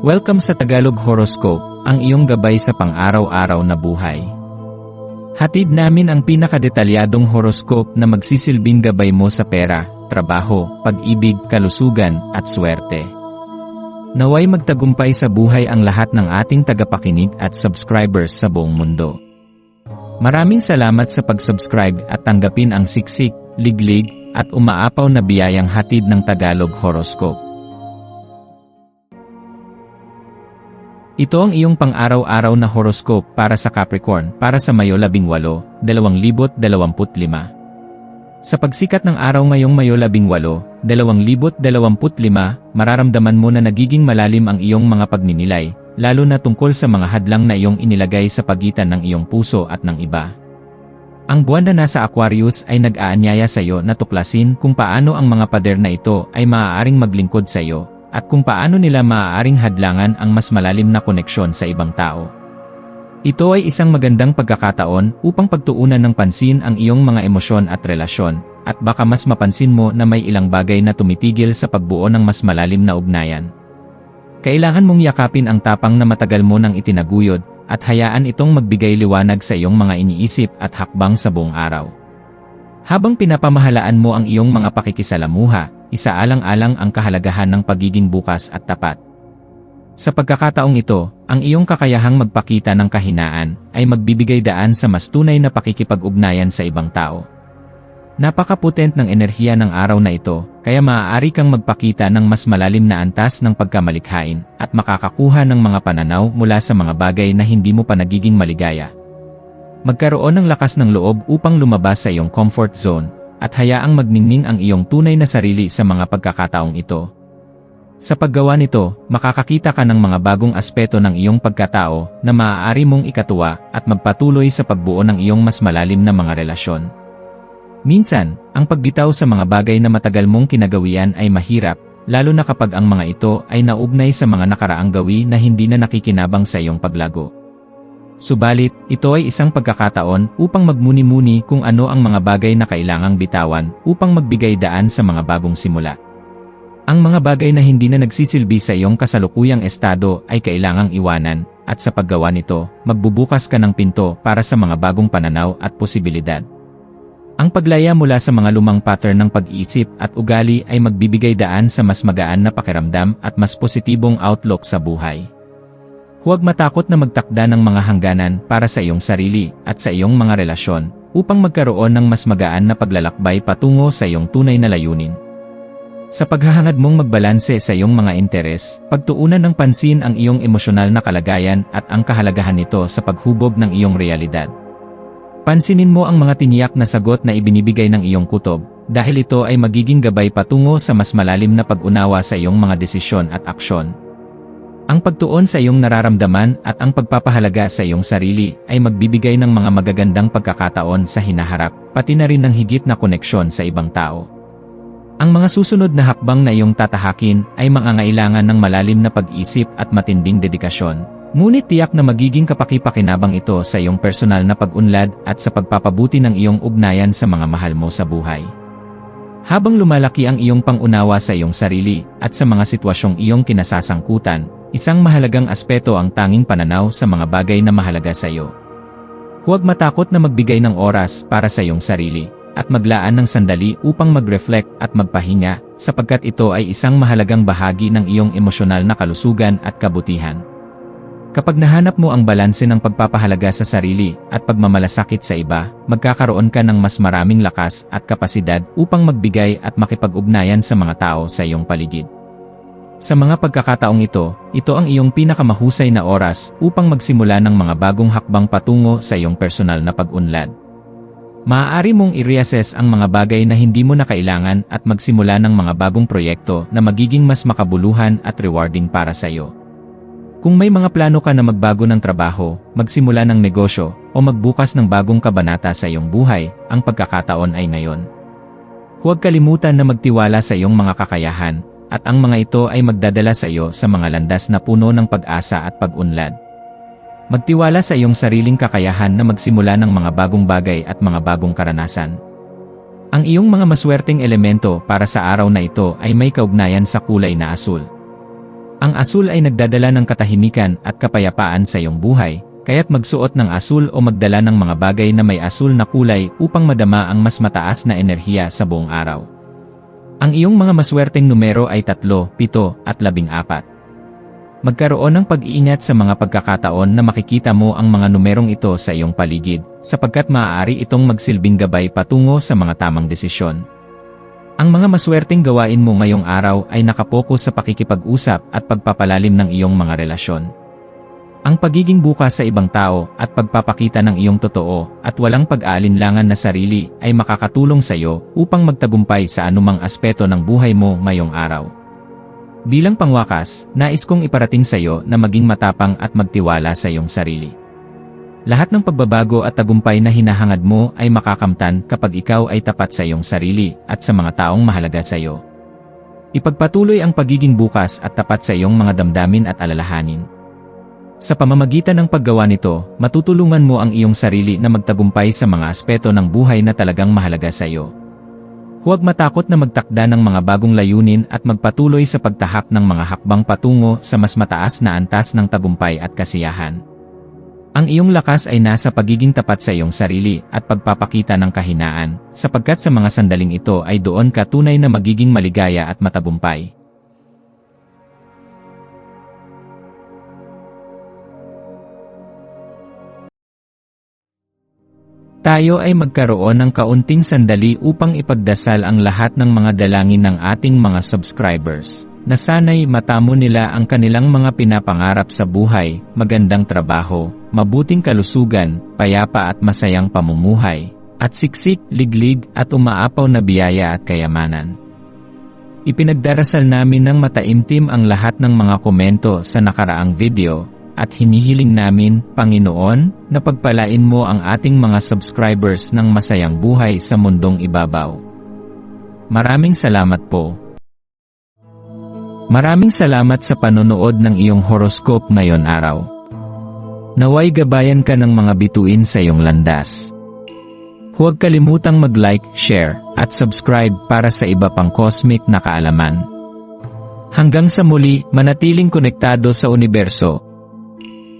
Welcome sa Tagalog Horoscope, ang iyong gabay sa pang-araw-araw na buhay. Hatid namin ang pinakadetalyadong horoscope na magsisilbing gabay mo sa pera, trabaho, pag-ibig, kalusugan, at swerte. Naway magtagumpay sa buhay ang lahat ng ating tagapakinig at subscribers sa buong mundo. Maraming salamat sa pag-subscribe at tanggapin ang siksik, liglig, at umaapaw na biyayang hatid ng Tagalog Horoscope. Ito ang iyong pang-araw-araw na horoscope para sa Capricorn para sa Mayo 18, 2025. Sa pagsikat ng araw ngayong Mayo 18, 2025, mararamdaman mo na nagiging malalim ang iyong mga pagninilay, lalo na tungkol sa mga hadlang na iyong inilagay sa pagitan ng iyong puso at ng iba. Ang buwan na nasa Aquarius ay nag-aanyaya sa iyo na tuklasin kung paano ang mga pader na ito ay maaaring maglingkod sa iyo, at kung paano nila maaaring hadlangan ang mas malalim na koneksyon sa ibang tao. Ito ay isang magandang pagkakataon upang pagtuunan ng pansin ang iyong mga emosyon at relasyon, at baka mas mapansin mo na may ilang bagay na tumitigil sa pagbuo ng mas malalim na ugnayan. Kailangan mong yakapin ang tapang na matagal mo nang itinaguyod, at hayaan itong magbigay liwanag sa iyong mga iniisip at hakbang sa buong araw. Habang pinapamahalaan mo ang iyong mga pakikisalamuha, isaalang-alang ang kahalagahan ng pagiging bukas at tapat. Sa pagkakataong ito, ang iyong kakayahang magpakita ng kahinaan ay magbibigay daan sa mas tunay na pakikipag-ugnayan sa ibang tao. Napakapotent ng enerhiya ng araw na ito, kaya maaari kang magpakita ng mas malalim na antas ng pagkamalikhain at makakakuha ng mga pananaw mula sa mga bagay na hindi mo pa nagiging maligaya. Magkaroon ng lakas ng loob upang lumabas sa iyong comfort zone, at hayaang magningning ang iyong tunay na sarili sa mga pagkakataong ito. Sa paggawa nito, makakakita ka ng mga bagong aspeto ng iyong pagkatao na maaari mong ikatuwa at magpatuloy sa pagbuo ng iyong mas malalim na mga relasyon. Minsan, ang pagbitaw sa mga bagay na matagal mong kinagawian ay mahirap, lalo na kapag ang mga ito ay naugnay sa mga nakaraang gawi na hindi na nakikinabang sa iyong paglago. Subalit, ito ay isang pagkakataon upang magmuni-muni kung ano ang mga bagay na kailangang bitawan upang magbigay daan sa mga bagong simula. Ang mga bagay na hindi na nagsisilbi sa iyong kasalukuyang estado ay kailangang iwanan, at sa paggawa nito, magbubukas ka ng pinto para sa mga bagong pananaw at posibilidad. Ang paglaya mula sa mga lumang pattern ng pag-iisip at ugali ay magbibigay daan sa mas magaan na pakiramdam at mas positibong outlook sa buhay. Huwag matakot na magtakda ng mga hangganan para sa iyong sarili at sa iyong mga relasyon upang magkaroon ng mas magaan na paglalakbay patungo sa iyong tunay na layunin. Sa paghahangad mong magbalanse sa iyong mga interes, pagtuunan ng pansin ang iyong emosyonal na kalagayan at ang kahalagahan nito sa paghubog ng iyong realidad. Pansinin mo ang mga tiniyak na sagot na ibinibigay ng iyong kutob, dahil ito ay magiging gabay patungo sa mas malalim na pag-unawa sa iyong mga desisyon at aksyon. Ang pagtuon sa iyong nararamdaman at ang pagpapahalaga sa iyong sarili ay magbibigay ng mga magagandang pagkakataon sa hinaharap, pati na rin ng higit na koneksyon sa ibang tao. Ang mga susunod na hakbang na iyong tatahakin ay mangangailangan ng malalim na pag-isip at matinding dedikasyon. Ngunit tiyak na magiging kapaki-pakinabang ito sa iyong personal na pag-unlad at sa pagpapabuti ng iyong ugnayan sa mga mahal mo sa buhay. Habang lumalaki ang iyong pangunawa sa iyong sarili at sa mga sitwasyong iyong kinasasangkutan, isang mahalagang aspeto ang tanging pananaw sa mga bagay na mahalaga sa iyo. Huwag matakot na magbigay ng oras para sa iyong sarili, at maglaan ng sandali upang mag-reflect at magpahinga, sapagkat ito ay isang mahalagang bahagi ng iyong emosyonal na kalusugan at kabutihan. Kapag nahanap mo ang balanse ng pagpapahalaga sa sarili at pagmamalasakit sa iba, magkakaroon ka ng mas maraming lakas at kapasidad upang magbigay at makipag-ugnayan sa mga tao sa iyong paligid. Sa mga pagkakataong ito ang iyong pinakamahusay na oras upang magsimula ng mga bagong hakbang patungo sa iyong personal na pag-unlad. Maaari mong i-reassess ang mga bagay na hindi mo na kailangan at magsimula ng mga bagong proyekto na magiging mas makabuluhan at rewarding para sa iyo. Kung may mga plano ka na magbago ng trabaho, magsimula ng negosyo, o magbukas ng bagong kabanata sa iyong buhay, ang pagkakataon ay ngayon. Huwag kalimutan na magtiwala sa iyong mga kakayahan, at ang mga ito ay magdadala sa iyo sa mga landas na puno ng pag-asa at pag-unlad. Magtiwala sa iyong sariling kakayahan na magsimula ng mga bagong bagay at mga bagong karanasan. Ang iyong mga maswerteng elemento para sa araw na ito ay may kaugnayan sa kulay na asul. Ang asul ay nagdadala ng katahimikan at kapayapaan sa iyong buhay, kaya't magsuot ng asul o magdala ng mga bagay na may asul na kulay upang madama ang mas mataas na enerhiya sa buong araw. Ang iyong mga maswerteng numero ay 3, 7 at 14. Magkaroon ng pag-iingat sa mga pagkakataon na makikita mo ang mga numerong ito sa iyong paligid, sapagkat maaari itong magsilbing gabay patungo sa mga tamang desisyon. Ang mga maswerteng gawain mo ngayong araw ay nakapokus sa pakikipag-usap at pagpapalalim ng iyong mga relasyon. Ang pagiging bukas sa ibang tao at pagpapakita ng iyong totoo at walang pag-aalinlangan na sarili ay makakatulong sa iyo upang magtagumpay sa anumang aspeto ng buhay mo ngayong araw. Bilang pangwakas, nais kong iparating sa iyo na maging matapang at magtiwala sa iyong sarili. Lahat ng pagbabago at tagumpay na hinahangad mo ay makakamtan kapag ikaw ay tapat sa iyong sarili at sa mga taong mahalaga sa iyo. Ipagpatuloy ang pagiging bukas at tapat sa iyong mga damdamin at alalahanin. Sa pamamagitan ng paggawa nito, matutulungan mo ang iyong sarili na magtagumpay sa mga aspeto ng buhay na talagang mahalaga sa iyo. Huwag matakot na magtakda ng mga bagong layunin at magpatuloy sa pagtahak ng mga hakbang patungo sa mas mataas na antas ng tagumpay at kasiyahan. Ang iyong lakas ay nasa pagiging tapat sa iyong sarili at pagpapakita ng kahinaan, sapagkat sa mga sandaling ito ay doon ka tunay na magiging maligaya at matagumpay. Tayo ay magkaroon ng kaunting sandali upang ipagdasal ang lahat ng mga dalangin ng ating mga subscribers, na sana'y matamo nila ang kanilang mga pinapangarap sa buhay, magandang trabaho, mabuting kalusugan, payapa at masayang pamumuhay, at siksik, liglig at umaapaw na biyaya at kayamanan. Ipinagdarasal namin ng mataimtim ang lahat ng mga komento sa nakaraang video, at hinihiling namin, Panginoon, na pagpalain mo ang ating mga subscribers ng masayang buhay sa mundong ibabaw. Maraming salamat po. Maraming salamat sa panonood ng iyong horoscope ngayon araw. Naway gabayan ka ng mga bituin sa iyong landas. Huwag kalimutang mag-like, share, at subscribe para sa iba pang cosmic na kaalaman. Hanggang sa muli, manatiling konektado sa universo.